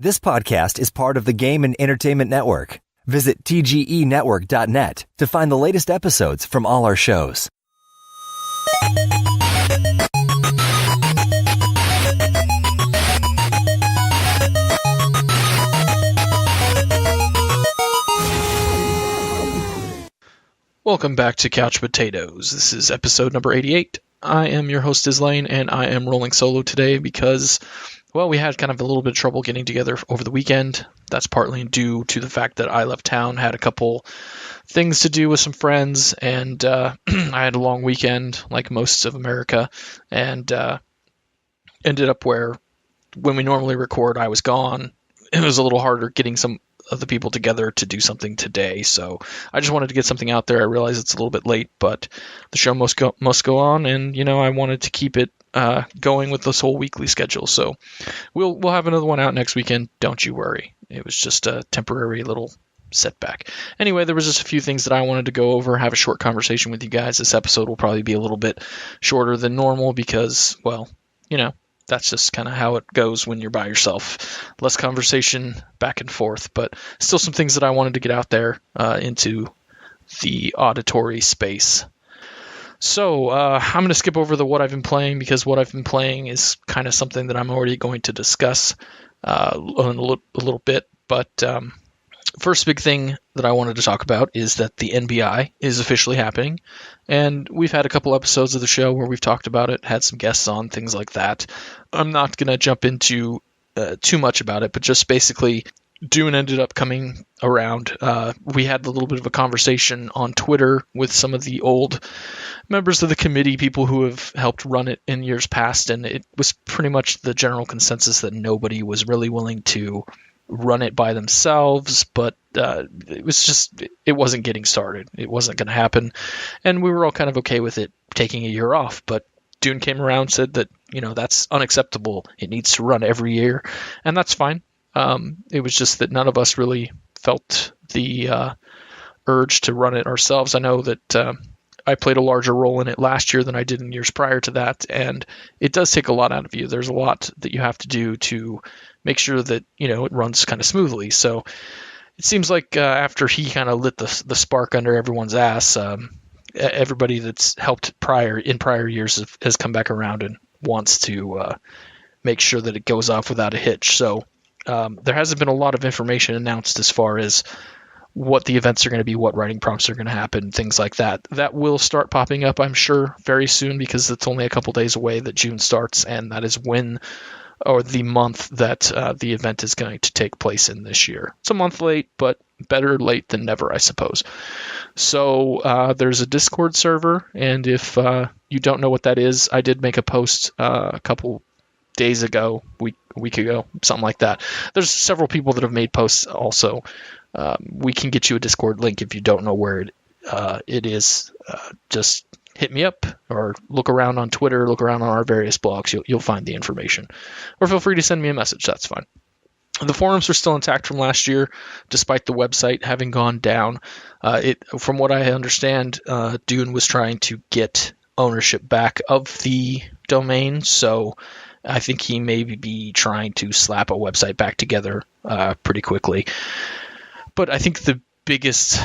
This podcast is part of the Game and Entertainment Network. Visit tgenetwork.net to find the latest episodes from all our shows. Welcome back to Couch Potatoes. This is episode number 88. I am your host, Izlain, and I am rolling solo today because, well, we had kind of a little bit of trouble getting together over the weekend. That's partly due to the fact that I left town, had a couple things to do with some friends, and I had a long weekend, like most of America, and ended up where, when we normally record, I was gone. It was a little harder getting some of the people together to do something today, so I just wanted to get something out there. I realize it's a little bit late, but the show must go on, and I wanted to keep it going with this whole weekly schedule. So we'll have another one out next weekend. Don't you worry. It was just a temporary little setback. Anyway, there was just a few things that I wanted to go over, have a short conversation with you guys. This episode will probably be a little bit shorter than normal because, well, that's just kind of how it goes when you're by yourself. Less conversation back and forth, but still some things that I wanted to get out there into the auditory space. So I'm going to skip over what I've been playing, because what I've been playing is kind of something that I'm already going to discuss in a little bit. But first big thing that I wanted to talk about is that the NBI is officially happening. And we've had a couple episodes of the show where we've talked about it, had some guests on, things like that. I'm not going to jump into too much about it, but just basically Dune ended up coming around. We had a little bit of a conversation on Twitter with some of the old members of the committee, people who have helped run it in years past, and it was pretty much the general consensus that nobody was really willing to run it by themselves, but it wasn't getting started. It wasn't going to happen, and we were all kind of okay with it taking a year off. But Dune came around, said that that's unacceptable. It needs to run every year, and that's fine. It was just that none of us really felt the urge to run it ourselves. I know that I played a larger role in it last year than I did in years prior to that, and it does take a lot out of you. There's a lot that you have to do to make sure that it runs kind of smoothly. So it seems like after he kind of lit the spark under everyone's ass, everybody that's helped in prior years has come back around and wants to make sure that it goes off without a hitch. So there hasn't been a lot of information announced as far as what the events are going to be, what writing prompts are going to happen, things like that. That will start popping up, I'm sure, very soon, because it's only a couple days away that June starts, and that is when, or the month that the event is going to take place in this year. It's a month late, but better late than never, I suppose. So there's a Discord server, and if you don't know what that is, I did make a post a couple days ago, week ago, something like that. There's several people that have made posts also. We can get you a Discord link if you don't know where it is. Just hit me up or look around on Twitter, look around on our various blogs. You'll find the information. Or feel free to send me a message. That's fine. The forums are still intact from last year, despite the website having gone down. From what I understand, Dune was trying to get ownership back of the domain, so I think he may be trying to slap a website back together pretty quickly. But I think the biggest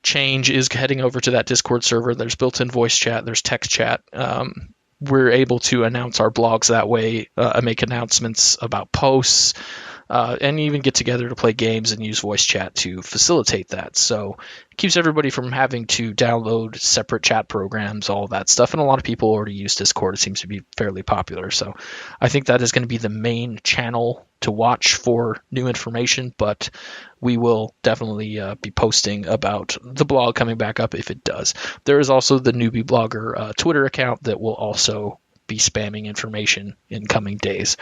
change is heading over to that Discord server. There's built-in voice chat. There's text chat. We're able to announce our blogs that way, make announcements about posts, and even get together to play games and use voice chat to facilitate that. So it keeps everybody from having to download separate chat programs, all that stuff. And a lot of people already use Discord. It seems to be fairly popular. So I think that is going to be the main channel to watch for new information, but we will definitely be posting about the blog coming back up if it does. There is also the Newbie Blogger Twitter account that will also be spamming information in coming days.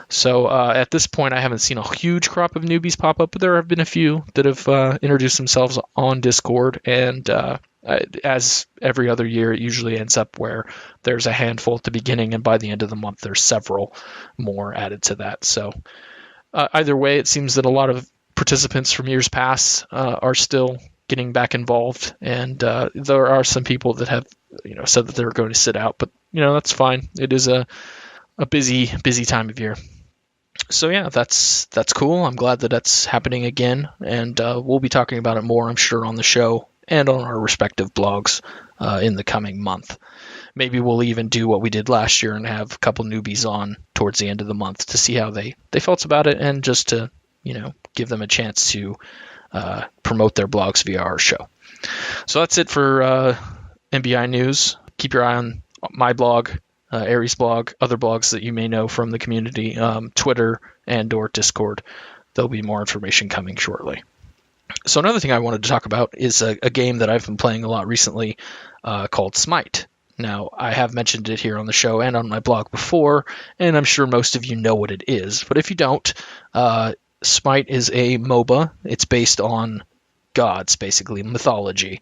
So at this point, I haven't seen a huge crop of newbies pop up, but there have been a few that have introduced themselves on Discord. And as every other year, it usually ends up where there's a handful at the beginning, and by the end of the month, there's several more added to that. So either way, it seems that a lot of participants from years past are still getting back involved, and there are some people that have said that they're going to sit out, but that's fine. It is a busy time of year. So yeah, that's cool. I'm glad that that's happening again, and we'll be talking about it more, I'm sure, on the show and on our respective blogs in the coming month. Maybe we'll even do what we did last year and have a couple newbies on towards the end of the month to see how they felt about it, and just to give them a chance to promote their blogs via our show. So that's it for MBI news. Keep your eye on my blog, Aries blog, other blogs that you may know from the community, Twitter and or Discord. There'll be more information coming shortly. So another thing I wanted to talk about is a game that I've been playing a lot recently called Smite. Now, I have mentioned it here on the show and on my blog before, and I'm sure most of you know what it is. But if you don't, Smite is a MOBA. It's based on gods, basically, mythology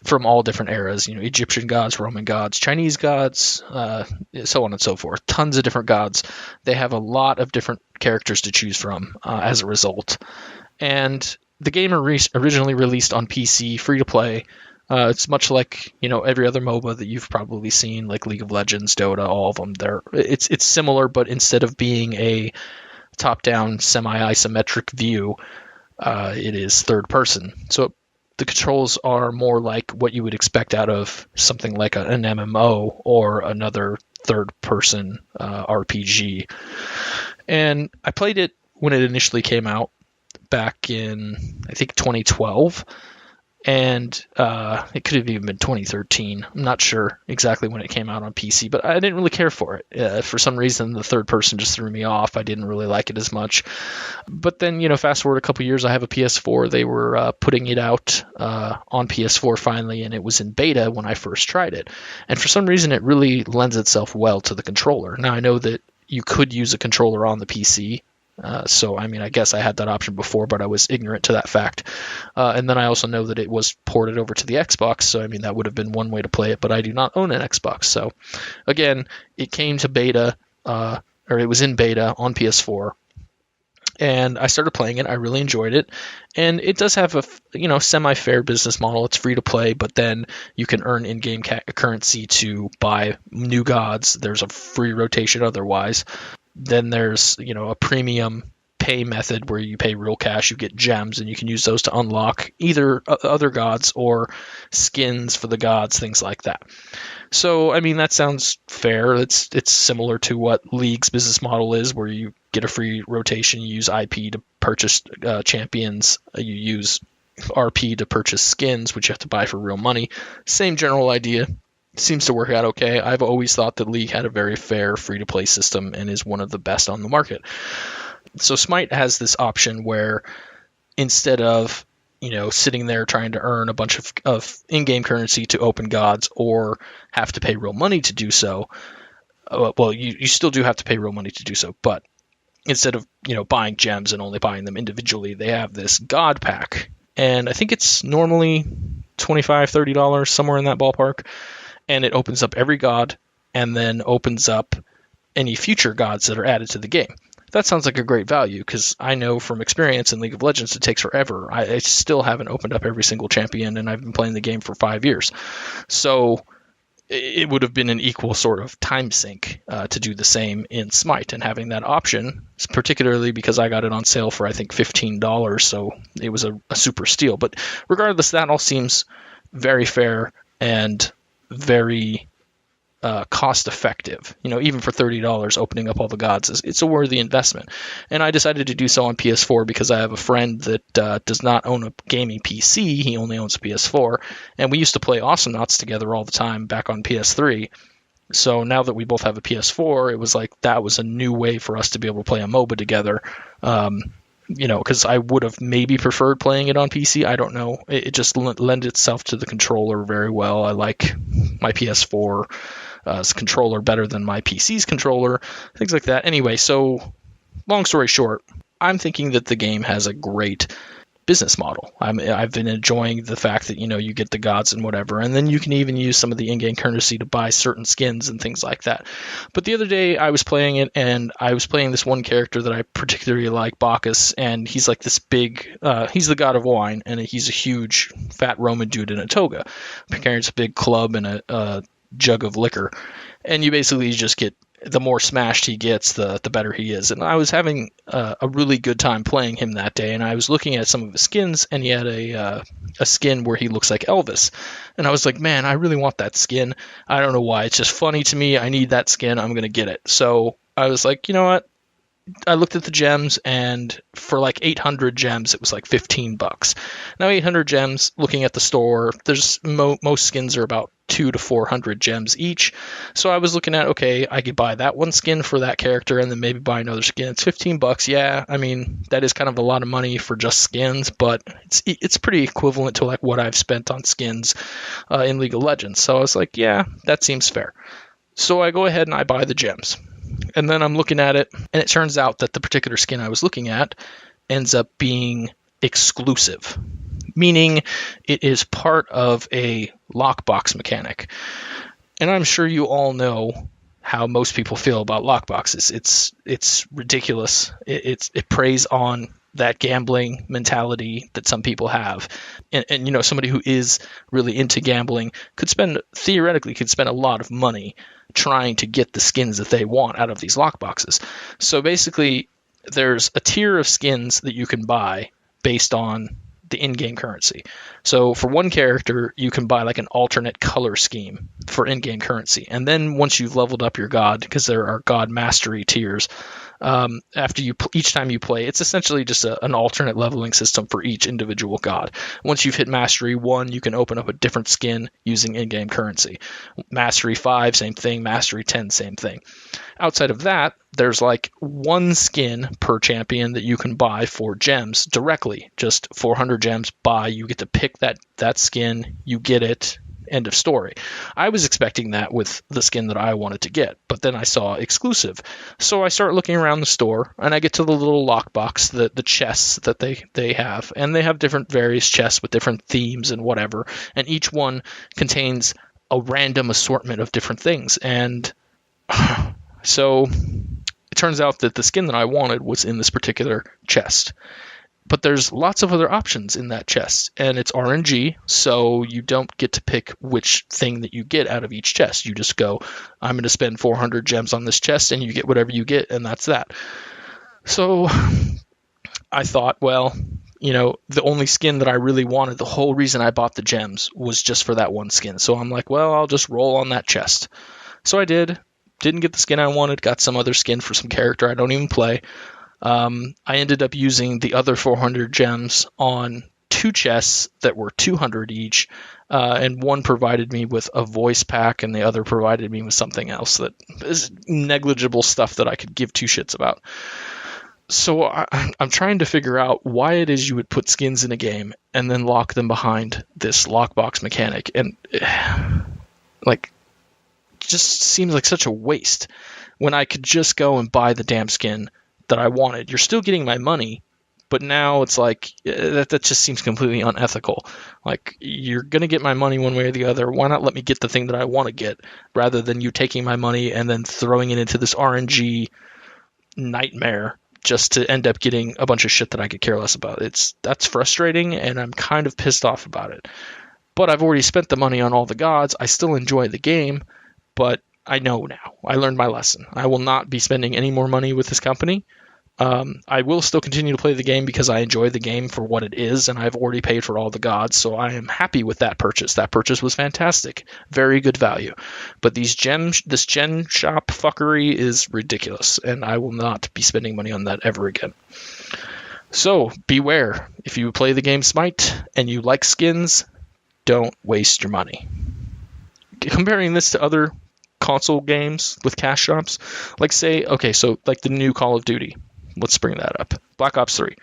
from all different eras, Egyptian gods, Roman gods, Chinese gods, so on and so forth. Tons of different gods. They have a lot of different characters to choose from as a result. And the game originally released on PC, free to play. It's much like every other MOBA that you've probably seen, like League of Legends, Dota, all of them. It's similar, but instead of being a top-down, semi-isometric view, it is third person. So the controls are more like what you would expect out of something like an MMO or another third-person RPG. And I played it when it initially came out back in, I think, 2012. And it could have even been 2013. I'm not sure exactly when it came out on PC, but I didn't really care for it. For some reason, the third person just threw me off. I didn't really like it as much. But then, fast forward a couple years, I have a PS4. They were putting it out on PS4 finally, and it was in beta when I first tried it. And for some reason, it really lends itself well to the controller. Now, I know that you could use a controller on the PC. So, I guess I had that option before, but I was ignorant to that fact. And then I also know that it was ported over to the Xbox, so, that would have been one way to play it, but I do not own an Xbox. So, again, it came to beta, or it was in beta on PS4, and I started playing it. I really enjoyed it, and it does have a, semi-fair business model. It's free to play, but then you can earn in-game currency to buy new gods. There's a free rotation otherwise. Then there's, a premium pay method where you pay real cash, you get gems, and you can use those to unlock either other gods or skins for the gods, things like that. So, that sounds fair. It's similar to what League's business model is, where you get a free rotation, you use IP to purchase champions, you use RP to purchase skins, which you have to buy for real money. Same general idea. Seems to work out okay. I've always thought that League had a very fair free-to-play system and is one of the best on the market. So Smite has this option where instead of, sitting there trying to earn a bunch of in-game currency to open gods or have to pay real money to do so, well, you still do have to pay real money to do so, but instead of, buying gems and only buying them individually, they have this god pack. And I think it's normally $25, $30, somewhere in that ballpark. And it opens up every god and then opens up any future gods that are added to the game. That sounds like a great value because I know from experience in League of Legends it takes forever. I still haven't opened up every single champion, and I've been playing the game for 5 years. So it would have been an equal sort of time sink to do the same in Smite, and having that option, particularly because I got it on sale for I think $15, so it was a super steal. But regardless, that all seems very fair and very cost effective. Even for $30, opening up all the gods it's a worthy investment. And I decided to do so on PS4 because I have a friend that does not own a gaming PC. He only owns a PS4, and we used to play Awesomenauts together all the time back on PS3. So now that we both have a PS4, it was like that was a new way for us to be able to play a MOBA together. Because I would have maybe preferred playing it on PC. I don't know. It just lends itself to the controller very well. I like my PS4's controller better than my PC's controller, things like that. Anyway, so long story short, I'm thinking that the game has a great business model. I've been enjoying the fact that, you get the gods and whatever, and then you can even use some of the in-game currency to buy certain skins and things like that. But the other day I was playing it, and I was playing this one character that I particularly like, Bacchus, and he's like this big, he's the god of wine, and he's a huge fat Roman dude in a toga, carries a big club and a jug of liquor. And you basically just get the more smashed he gets, the better he is. And I was having a really good time playing him that day, and I was looking at some of his skins, and he had a skin where he looks like Elvis. And I was like, man, I really want that skin. I don't know why. It's just funny to me. I need that skin. I'm going to get it. So I was like, you know what? I looked at the gems, and for like 800 gems, it was like $15. Now 800 gems, looking at the store, there's most skins are about 200 to 400 gems each. So I was looking at, okay, I could buy that one skin for that character, and then maybe buy another skin. It's $15. Yeah, I mean, that is kind of a lot of money for just skins, but it's pretty equivalent to like what I've spent on skins in League of Legends. So I was like, yeah, that seems fair. So I go ahead and I buy the gems. And then I'm looking at it, and it turns out that the particular skin I was looking at ends up being exclusive, meaning it is part of a lockbox mechanic. And I'm sure you all know how most people feel about lockboxes. It's ridiculous. It preys on that gambling mentality that some people have. And you know, somebody who is really into gambling theoretically could spend a lot of money trying to get the skins that they want out of these lockboxes. So basically, there's a tier of skins that you can buy based on the in-game currency. So for one character, you can buy like an alternate color scheme for in-game currency. And then once you've leveled up your god, because there are god mastery tiers, after each time you play, it's essentially just an alternate leveling system for each individual god. Once you've hit Mastery 1, you can open up a different skin using in-game currency. Mastery 5, same thing. Mastery 10, same thing. Outside of that, there's like one skin per champion that you can buy for gems directly. Just 400 gems, buy. You get to pick that skin. You get it. End of story. I was expecting that with the skin that I wanted to get, but then I saw exclusive. So I start looking around the store, and I get to the little lockbox, the chests that they have, and they have different various chests with different themes and whatever, and each one contains a random assortment of different things. And so it turns out that the skin that I wanted was in this particular chest. But there's lots of other options in that chest, and it's RNG, so you don't get to pick which thing that you get out of each chest. You just go, I'm going to spend 400 gems on this chest, and you get whatever you get, and that's that. So I thought, well, you know, the only skin that I really wanted, the whole reason I bought the gems was just for that one skin. So I'm like, well, I'll just roll on that chest. So I did. Didn't get the skin I wanted, got some other skin for some character I don't even play. I ended up using the other 400 gems on two chests that were 200 each, and one provided me with a voice pack, and the other provided me with something else that is negligible stuff that I could give two shits about. So I'm trying to figure out why it is you would put skins in a game and then lock them behind this lockbox mechanic, and like, just seems like such a waste when I could just go and buy the damn skin that I wanted. You're still getting my money, but now it's like that just seems completely unethical. Like, you're gonna get my money one way or the other. Why not let me get the thing that I want to get, rather than you taking my money and then throwing it into this RNG nightmare just to end up getting a bunch of shit that I could care less about. That's frustrating, and I'm kind of pissed off about it. But I've already spent the money on all the gods. I still enjoy the game, but I know now. I learned my lesson. I will not be spending any more money with this company. I will still continue to play the game because I enjoy the game for what it is, and I've already paid for all the gods, so I am happy with that purchase. That purchase was fantastic. Very good value. But this gem shop fuckery is ridiculous, and I will not be spending money on that ever again. So, beware. If you play the game Smite and you like skins, don't waste your money. Comparing this to other console games with cash shops, like like the new Call of Duty, let's bring that up, Black Ops 3,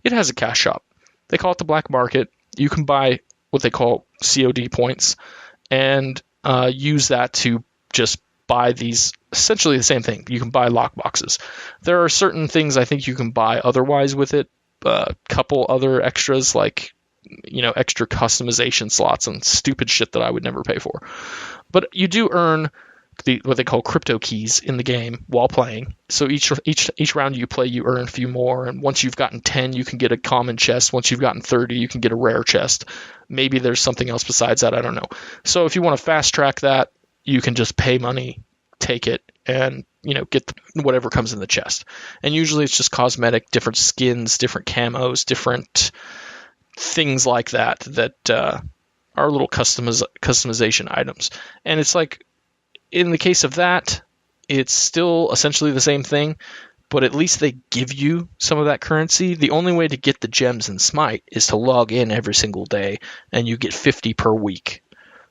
it has a cash shop. They call it the black market. You can buy what they call COD points and use that to just buy these, essentially the same thing. You can buy lock boxes. There are certain things I think you can buy otherwise with it, a couple other extras like, you know, extra customization slots and stupid shit that I would never pay for. But you do earn what they call crypto keys in the game while playing. So each round you play, you earn a few more. And once you've gotten 10, you can get a common chest. Once you've gotten 30, you can get a rare chest. Maybe there's something else besides that. I don't know. So if you want to fast track that, you can just pay money take it and, get whatever comes in the chest. And usually it's just cosmetic, different skins, different camos, different things like that are little customization items. And it's like, in the case of that, it's still essentially the same thing, but at least they give you some of that currency. The only way to get the gems in Smite is to log in every single day, and you get 50 per week.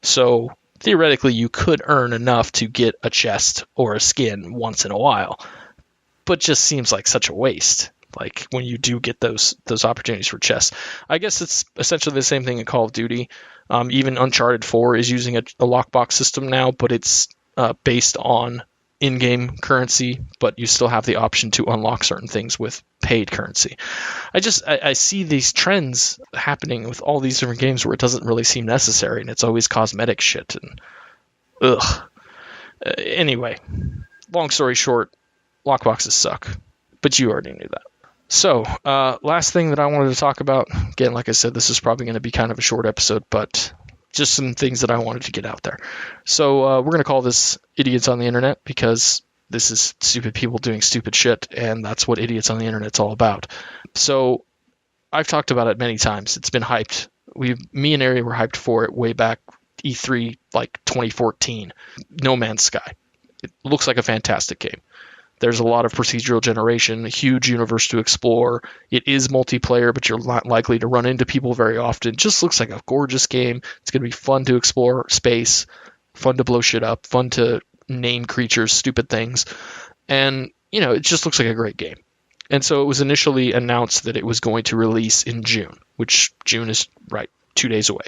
So theoretically, you could earn enough to get a chest or a skin once in a while, but just seems like such a waste. Like when you do get those opportunities for chests. I guess it's essentially the same thing in Call of Duty. Even Uncharted 4 is using a lockbox system now, but it's based on in-game currency, but you still have the option to unlock certain things with paid currency. I see these trends happening with all these different games where it doesn't really seem necessary, and it's always cosmetic shit. And ugh. Anyway, long story short, lockboxes suck, but you already knew that. So, last thing that I wanted to talk about, again, like I said, this is probably going to be kind of a short episode, but just some things that I wanted to get out there. So we're going to call this Idiots on the Internet, because this is stupid people doing stupid shit, and that's what Idiots on the Internet's all about. So I've talked about it many times. It's been hyped. Me and Ari were hyped for it way back E3, like 2014. No Man's Sky. It looks like a fantastic game. There's a lot of procedural generation, a huge universe to explore. It is multiplayer, but you're not likely to run into people very often. It just looks like a gorgeous game. It's going to be fun to explore space, fun to blow shit up, fun to name creatures, stupid things. And, it just looks like a great game. And so it was initially announced that it was going to release in June, which June is, 2 days away.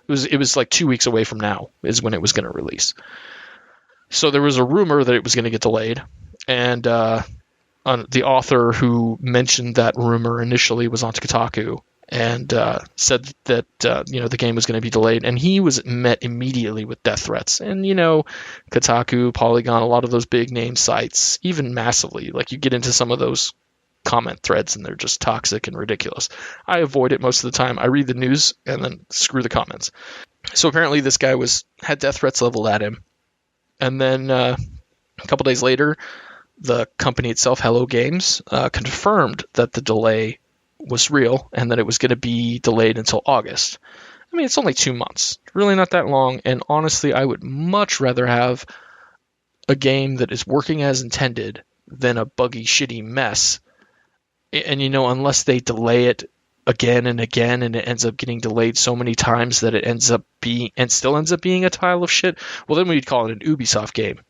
It was like 2 weeks away from now is when it was going to release. So there was a rumor that it was going to get delayed. And the author who mentioned that rumor initially was on Kotaku and said that the game was going to be delayed. And he was met immediately with death threats. And Kotaku, Polygon, a lot of those big name sites, even massively, like you get into some of those comment threads and they're just toxic and ridiculous. I avoid it most of the time. I read the news and then screw the comments. So apparently this guy had death threats leveled at him. And then a couple days later, the company itself, Hello Games, confirmed that the delay was real and that it was going to be delayed until August. I mean, it's only 2 months. Really not that long. And honestly, I would much rather have a game that is working as intended than a buggy, shitty mess. And, unless they delay it again and again and it ends up getting delayed so many times that it still ends up being a pile of shit, well, then we'd call it an Ubisoft game.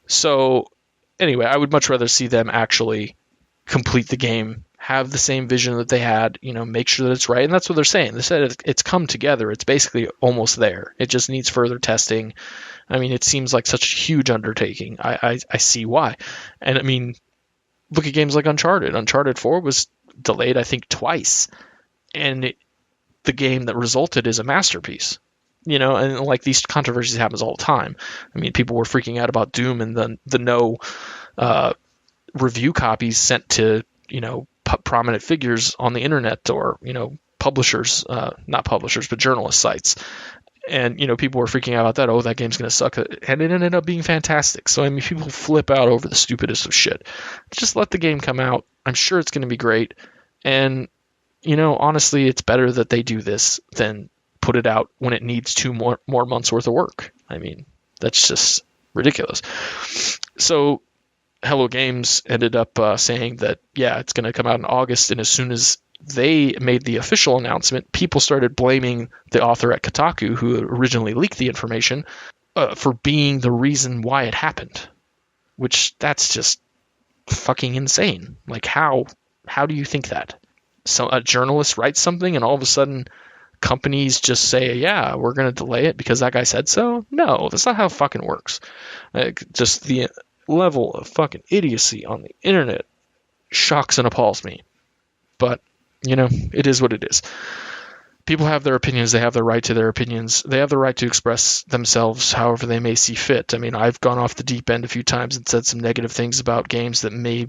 So anyway, I would much rather see them actually complete the game, have the same vision that they had, make sure that it's right. And that's what they're saying. They said it's come together. It's basically almost there. It just needs further testing. I mean, it seems like such a huge undertaking. I see why. And I mean, look at games like Uncharted. Uncharted 4 was delayed, I think, twice. And the game that resulted is a masterpiece. And like these controversies happens all the time. I mean, people were freaking out about Doom and the no review copies sent to, prominent figures on the internet or, publishers, not publishers, but journalist sites. And, people were freaking out about that. Oh, that game's going to suck. And it ended up being fantastic. So, I mean, people flip out over the stupidest of shit. Just let the game come out. I'm sure it's going to be great. And, honestly, it's better that they do this than put it out when it needs 2 more months worth of work. I mean, that's just ridiculous. So Hello Games ended up saying that, yeah, it's going to come out in August. And as soon as they made the official announcement, people started blaming the author at Kotaku, who originally leaked the information, for being the reason why it happened, which that's just fucking insane. Like, how do you think that? So a journalist writes something and all of a sudden companies just say, yeah, we're going to delay it because that guy said so? No, that's not how it fucking works. Just the level of fucking idiocy on the internet shocks and appalls me. But, it is what it is. People have their opinions. They have their right to their opinions. They have the right to express themselves however they may see fit. I mean, I've gone off the deep end a few times and said some negative things about games that may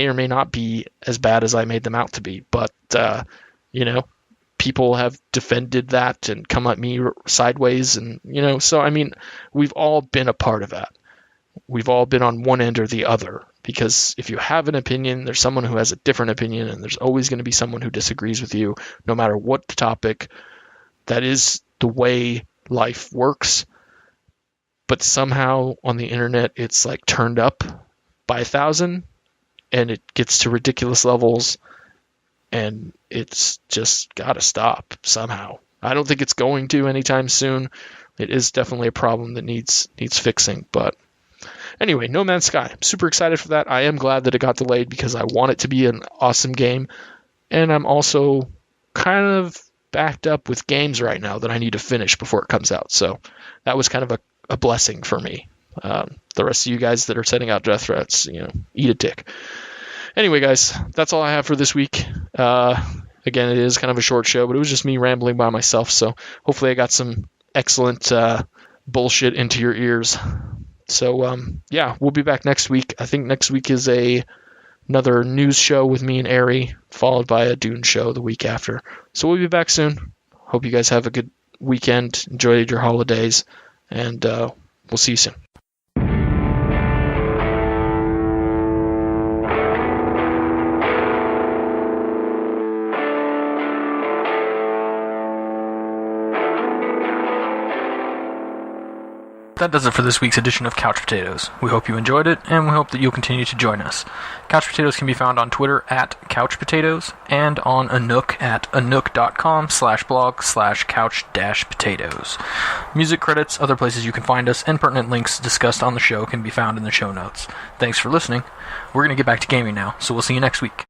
or may not be as bad as I made them out to be. But, people have defended that and come at me sideways, and so I mean, we've all been a part of that. We've all been on one end or the other, because if you have an opinion, there's someone who has a different opinion, and there's always going to be someone who disagrees with you, no matter what the topic. That is the way life works. But somehow on the internet, it's like turned up by 1,000, and it gets to ridiculous levels, and it's just got to stop somehow. I don't think it's going to anytime soon. It is definitely a problem that needs fixing, but anyway, No Man's Sky. I'm super excited for that. I am glad that it got delayed because I want it to be an awesome game. And I'm also kind of backed up with games right now that I need to finish before it comes out. So that was kind of a blessing for me. The rest of you guys that are sending out death threats, eat a dick. Anyway, guys, that's all I have for this week. Again, it is kind of a short show, but it was just me rambling by myself. So hopefully I got some excellent bullshit into your ears. So, yeah, we'll be back next week. I think next week is another news show with me and Ari, followed by a Dune show the week after. So we'll be back soon. Hope you guys have a good weekend. Enjoy your holidays, and we'll see you soon. That does it for this week's edition of Couch Potatoes. We hope you enjoyed it, and we hope that you'll continue to join us. Couch Potatoes can be found on Twitter at Couch Potatoes, and on Anook at anook.com/blog/couch-potatoes. Music credits, other places you can find us, and pertinent links discussed on the show can be found in the show notes. Thanks for listening. We're going to get back to gaming now, so we'll see you next week.